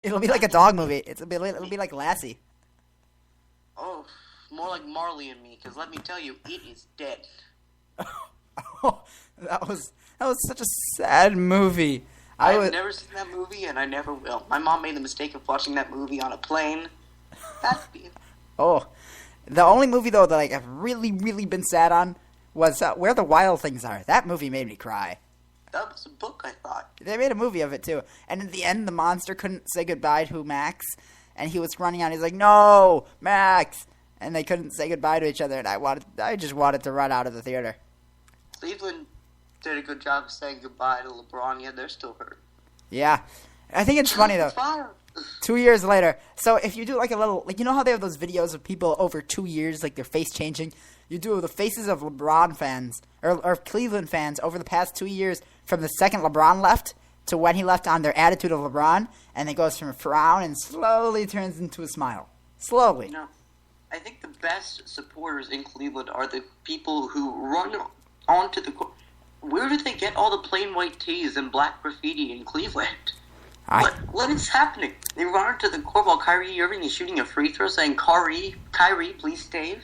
It'll be like a dog movie. It'll be like Lassie. Oh, more like Marley and Me, because let me tell you, it is dead. Oh, that was such a sad movie. I've never seen that movie, and I never will. My mom made the mistake of watching that movie on a plane. Oh, the only movie though that like I've really, really been sad on was Where the Wild Things Are. That movie made me cry. That was a book, I thought. They made a movie of it too, and at the end, the monster couldn't say goodbye to Max, and he was running out. He's like, "No, Max!" And they couldn't say goodbye to each other, and I just wanted to run out of the theater. Cleveland did a good job of saying goodbye to LeBron, yet they're still hurt. Yeah, I think it's funny though. 2 years later, so if you do like a little, like you know how they have those videos of people over 2 years, like their face changing. You do the faces of LeBron fans or Cleveland fans over the past 2 years from the second LeBron left to when he left on their attitude of LeBron, and it goes from a frown and slowly turns into a smile. Slowly. You know, I think the best supporters in Cleveland are the people who run onto the court. Where did they get all the plain white tees and black graffiti in Cleveland? What is happening? They run onto the court while Kyrie Irving is shooting a free throw saying, Kyrie, please save.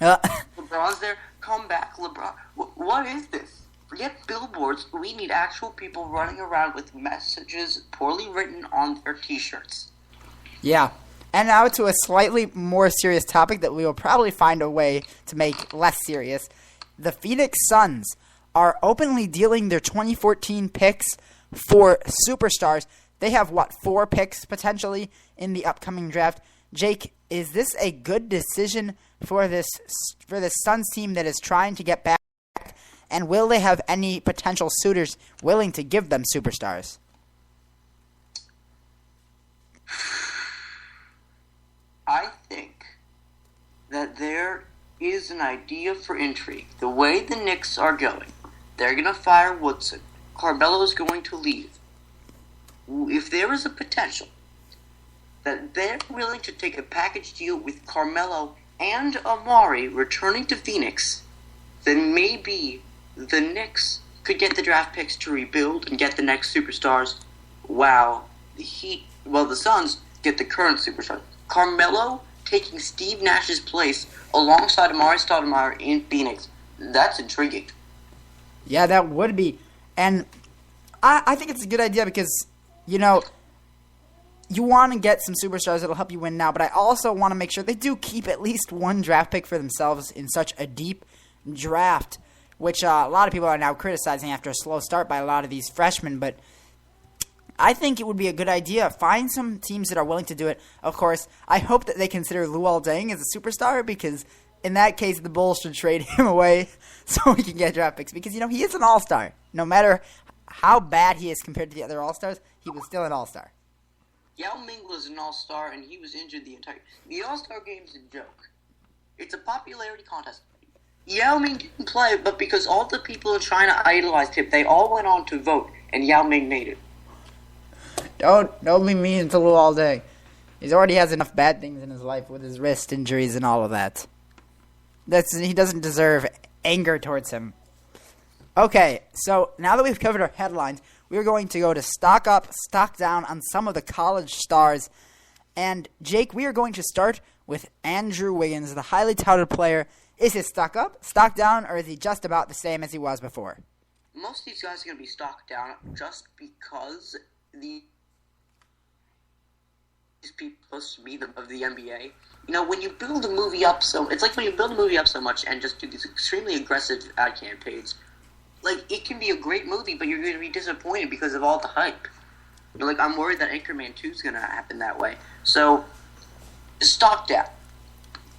LeBron's there. Come back, LeBron. What is this? Forget billboards. We need actual people running around with messages poorly written on their T-shirts. Yeah. And now to a slightly more serious topic that we will probably find a way to make less serious. The Phoenix Suns are openly dealing their 2014 picks for superstars. They have, 4 picks potentially in the upcoming draft. Jake, is this a good decision for this Suns team that is trying to get back? And will they have any potential suitors willing to give them superstars? I think that there is an idea for intrigue. The way the Knicks are going, they're going to fire Woodson. Carmelo is going to leave. If there is a potential that they're willing to take a package deal with Carmelo and Amari returning to Phoenix, then maybe the Knicks could get the draft picks to rebuild and get the next superstars, while the Suns get the current superstars. Carmelo taking Steve Nash's place alongside Amari Stoudemire in Phoenix. That's intriguing. Yeah, that would be. And I think it's a good idea because, you know, you want to get some superstars that'll help you win now, but I also want to make sure they do keep at least one draft pick for themselves in such a deep draft, which a lot of people are now criticizing after a slow start by a lot of these freshmen. But I think it would be a good idea. Find some teams that are willing to do it. Of course, I hope that they consider Luol Deng as a superstar, because in that case, the Bulls should trade him away so we can get draft picks. Because, you know, he is an all-star. No matter how bad he is compared to the other all-stars, he was still an all-star. Yao Ming was an all-star, and he was injured the entire... The all-star game is a joke. It's a popularity contest. Yao Ming didn't play, but because all the people in China idolized him, they all went on to vote, and Yao Ming made it. Don't be mean to Luol Deng. He already has enough bad things in his life with his wrist injuries and all of that. He doesn't deserve anger towards him. Okay, so now that we've covered our headlines, we're going to go to stock up, stock down on some of the college stars. And Jake, we are going to start with Andrew Wiggins, the highly touted player. Is he stock up, stock down, or is he just about the same as he was before? Most of these guys are going to be stocked down just because these people are supposed to be of the NBA. You know, when you build a movie up it's like when you build a movie up so much and just do these extremely aggressive ad campaigns. Like, it can be a great movie, but you're going to be disappointed because of all the hype. You're like, I'm worried that Anchorman 2 is going to happen that way. So, stock down.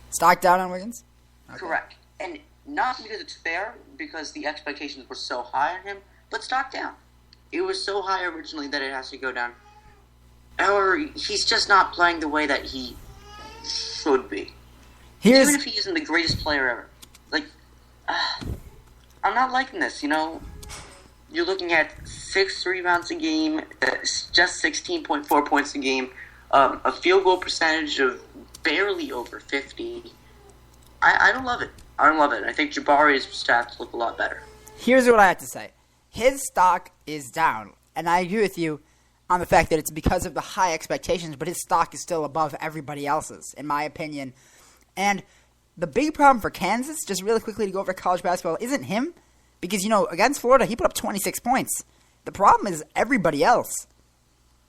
Stock down on Wiggins? Okay. Correct. And not because it's fair, because the expectations were so high on him, but stock down. It was so high originally that it has to go down. Or he's just not playing the way that he should be. Even if he isn't the greatest player ever. Like, I'm not liking this, you know. You're looking at 6 rebounds a game, just 16.4 points a game, a field goal percentage of barely over 50. I don't love it. I don't love it. I think Jabari's stats look a lot better. Here's what I have to say. His stock is down, and I agree with you. on the fact that it's because of the high expectations, but his stock is still above everybody else's, in my opinion. And the big problem for Kansas, just really quickly to go over college basketball, isn't him. Because, against Florida, he put up 26 points. The problem is everybody else.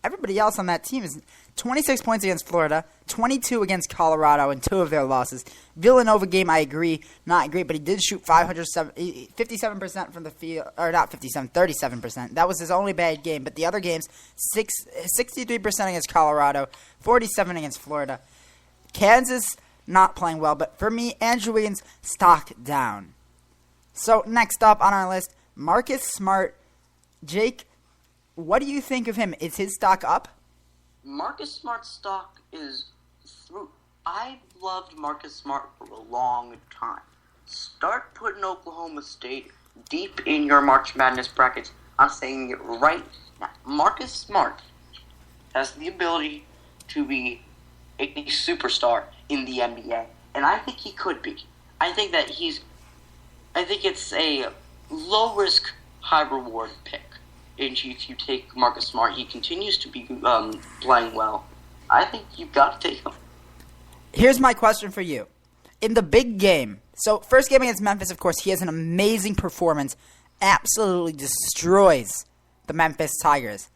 Everybody else on that team is 26 points against Florida, 22 against Colorado in 2 of their losses. Villanova game, I agree, not great, but he did shoot 57% from the field, or not 57, 37%. That was his only bad game, but the other games, 63% against Colorado, 47 against Florida. Kansas, not playing well, but for me, Andrew Wiggins, stock down. So next up on our list, Marcus Smart. Jake, what do you think of him? Is his stock up? Marcus Smart's stock is through. I've loved Marcus Smart for a long time. Start putting Oklahoma State deep in your March Madness brackets. I'm saying it right now. Marcus Smart has the ability to be a superstar in the NBA, and I think he could be. I think it's a low-risk, high-reward pick. And if you take Marcus Smart, he continues to be playing well. I think you've got to take him. Here's my question for you. In the big game, so first game against Memphis, of course, he has an amazing performance. Absolutely destroys the Memphis Tigers.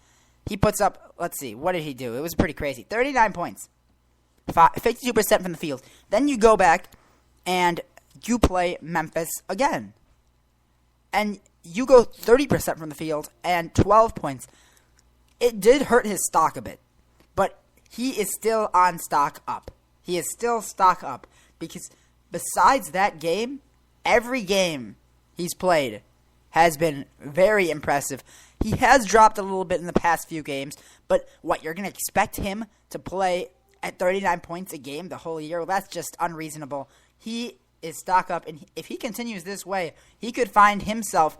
He puts up, let's see, what did he do? It was pretty crazy. 39 points. 52% from the field. Then you go back and you play Memphis again. And you go 30% from the field and 12 points. It did hurt his stock a bit, but he is still on stock up. He is still stock up because besides that game, every game he's played has been very impressive. He has dropped a little bit in the past few games, but what, you're going to expect him to play at 39 points a game the whole year? Well, that's just unreasonable. He is stock up, and if he continues this way, he could find himself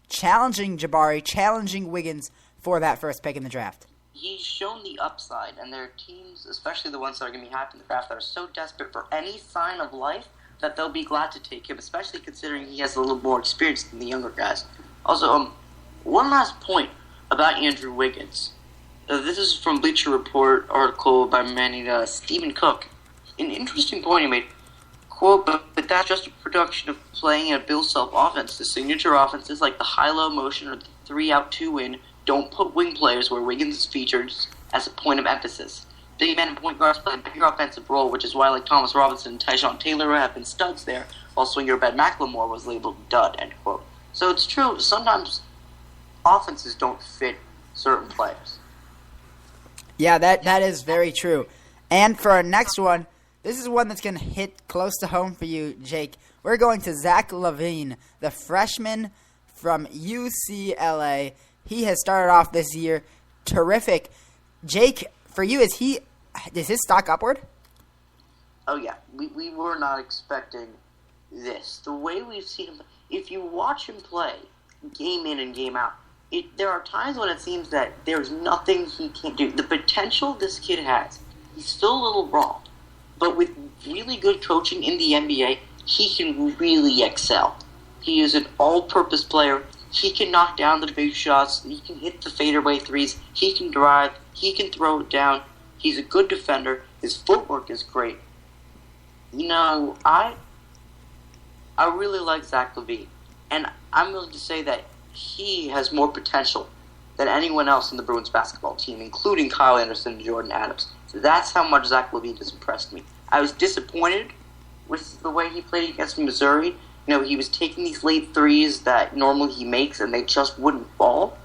challenging Jabari, challenging Wiggins for that first pick in the draft. He's shown the upside, and there are teams, especially the ones that are going to be hyped in the draft, that are so desperate for any sign of life that they'll be glad to take him, especially considering he has a little more experience than the younger guys. Also, one last point about Andrew Wiggins. This is from Bleacher Report article by a man named Stephen Cook. An interesting point he made. Quote, but that's just a production of playing a Bill Self offense. The signature offenses like the high-low motion or the 3-out 2-in don't put wing players where Wiggins is featured as a point of emphasis. Big men and point guards play a bigger offensive role, which is why like Thomas Robinson and Tyjon Taylor have been studs there, while swinger Ben McLemore was labeled dud, end quote. So it's true, sometimes offenses don't fit certain players. Yeah, that is very true. And for our next one, this is one that's going to hit close to home for you, Jake. We're going to Zach LaVine, the freshman from UCLA. He has started off this year terrific. Jake, for you, is his stock upward? Oh, yeah. We were not expecting this. The way we've seen him, if you watch him play game in and game out, there are times when it seems that there's nothing he can't do. The potential this kid has, he's still a little raw. But with really good coaching in the NBA, he can really excel. He is an all-purpose player. He can knock down the big shots. He can hit the fadeaway threes. He can drive. He can throw it down. He's a good defender. His footwork is great. I really like Zach LaVine. And I'm willing to say that he has more potential than anyone else in the Bruins basketball team, including Kyle Anderson and Jordan Adams. So that's how much Zach LaVine has impressed me. I was disappointed with the way he played against Missouri. He was taking these late threes that normally he makes, and they just wouldn't fall.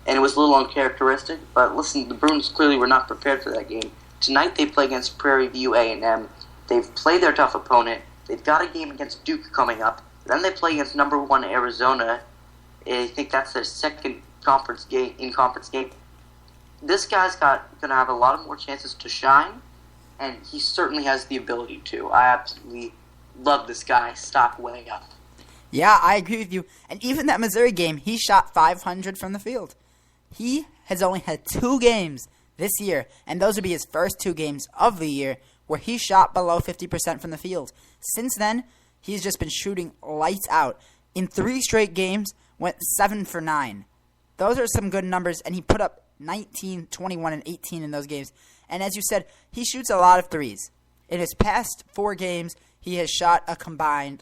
And it was a little uncharacteristic. But listen, the Bruins clearly were not prepared for that game. Tonight they play against Prairie View A&M. They've played their tough opponent. They've got a game against Duke coming up. Then they play against number 1 Arizona. I think that's their second conference game. This guy's going to have a lot of more chances to shine, and he certainly has the ability to. I absolutely love this guy. Stock way up. Yeah, I agree with you. And even that Missouri game, he shot 500 from the field. He has only had 2 games this year, and those would be his first 2 games of the year, where he shot below 50% from the field. Since then, he's just been shooting lights out. In 3 straight games, went 7 for 9. Those are some good numbers, and he put up 19, 21, and 18 in those games. And as you said, he shoots a lot of threes. In his past 4 games, he has shot a combined,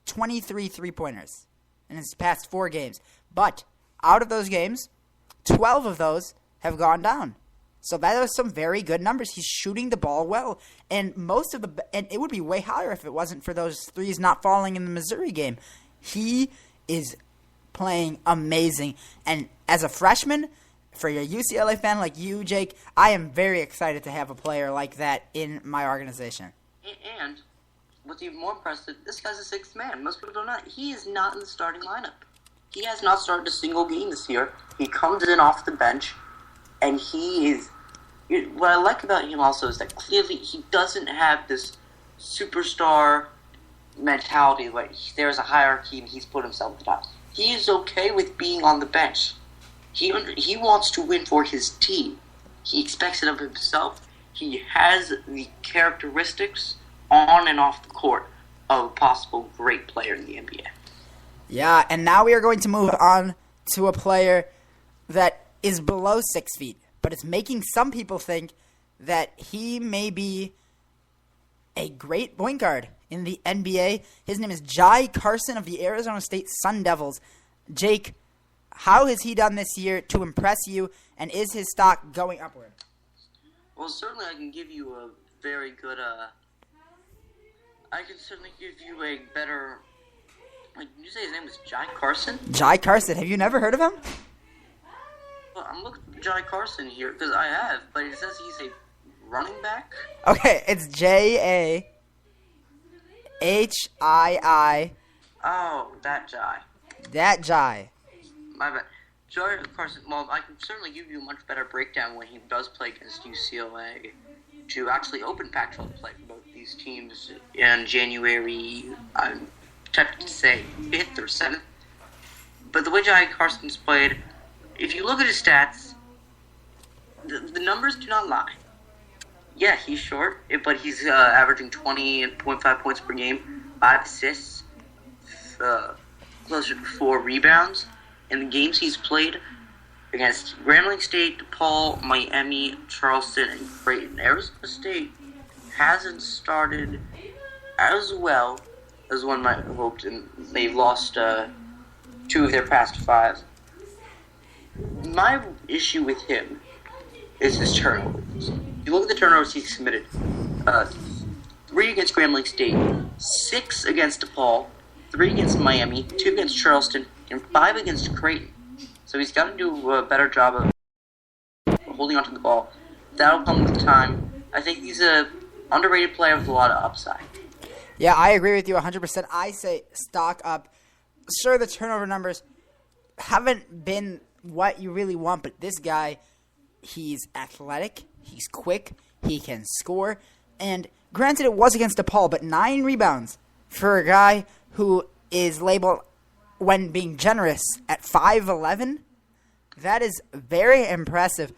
23 three-pointers in his past 4 games. But out of those games, 12 of those have gone down. So that are some very good numbers. He's shooting the ball well. And and it would be way higher if it wasn't for those threes not falling in the Missouri game. He is playing amazing. And as a freshman, for a UCLA fan like you, Jake, I am very excited to have a player like that in my organization. And what's even more impressive, this guy's a sixth man. Most people don't know. He is not in the starting lineup. He has not started a single game this year. He comes in off the bench, and he is... What I like about him also is that clearly he doesn't have this superstar mentality where there's a hierarchy and he's put himself at the top. He is okay with being on the bench. He wants to win for his team. He expects it of himself. He has the characteristics on and off the court of a possible great player in the NBA. Yeah, and now we are going to move on to a player that is below 6 feet, but it's making some people think that he may be a great point guard in the NBA. His name is Jai Carson of the Arizona State Sun Devils. Jake, how has he done this year to impress you, and is his stock going upward? Well, certainly I can give you a very good, I can certainly give you a better, did you say his name was Jai Carson? Jai Carson, have you never heard of him? Well, I'm looking for Jai Carson here, because I have, but it says he's a running back? Okay, it's Jahii. Oh, that Jai. That Jai. My bad. Jai Carson, well, I can certainly give you a much better breakdown when he does play against UCLA to actually open Pac-12 play for both these teams in January, I'm tempted to say 5th or 7th. But the way Jai Carson's played, if you look at his stats, the numbers do not lie. Yeah, he's short, but he's averaging 20.5 points per game, 5 assists, closer to 4 rebounds. In the games he's played against Grambling State, DePaul, Miami, Charleston, and Creighton, Arizona State hasn't started as well as one might have hoped, and they've lost 2 of their past 5. My issue with him is his turnovers. If you look at the turnovers he's committed, 3 against Grambling State, 6 against DePaul, 3 against Miami, 2 against Charleston, and 5 against Creighton. So he's got to do a better job of holding onto the ball. That'll come with time. I think he's a underrated player with a lot of upside. Yeah, I agree with you 100%. I say stock up. Sure, the turnover numbers haven't been what you really want, but this guy, he's athletic, he's quick, he can score, and granted it was against DePaul, but 9 rebounds for a guy who is labeled, when being generous, at 5'11", that is very impressive.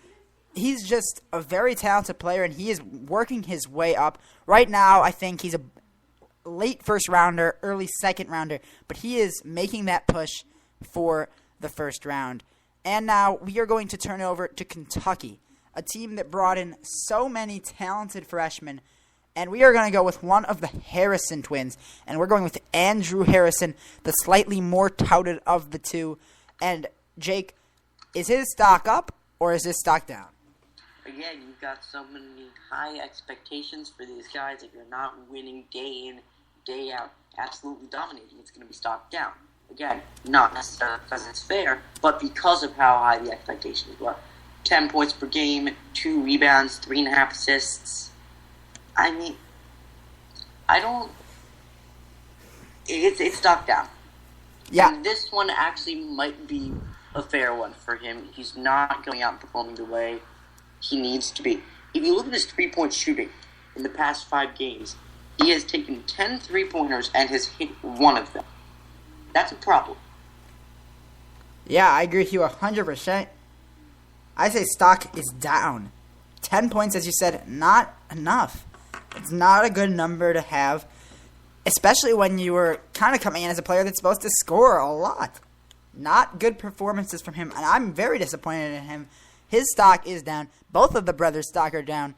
He's just a very talented player, and he is working his way up. Right now, I think he's a late first rounder, early second rounder, but he is making that push for the first round. And now we are going to turn over to Kentucky, a team that brought in so many talented freshmen. And we are going to go with one of the Harrison twins. And we're going with Andrew Harrison, the slightly more touted of the two. And, Jake, is his stock up or is his stock down? Again, you've got so many high expectations for these guys. If you're not winning day in, day out, absolutely dominating, it's going to be stocked down. Again, not necessarily because it's fair, but because of how high the expectations were. 10 points per game, 2 rebounds, 3.5 assists. I mean, it's stocked down. Yeah. And this one actually might be a fair one for him. He's not going out and performing the way he needs to be. If you look at his 3-point shooting in the past 5 games, he has taken 10 3-pointers and has hit 1 of them. That's a problem. Yeah, I agree with you 100%. I say stock is down. 10 points, as you said, not enough. It's not a good number to have, especially when you were kind of coming in as a player that's supposed to score a lot. Not good performances from him, and I'm very disappointed in him. His stock is down. Both of the brothers' stock are down.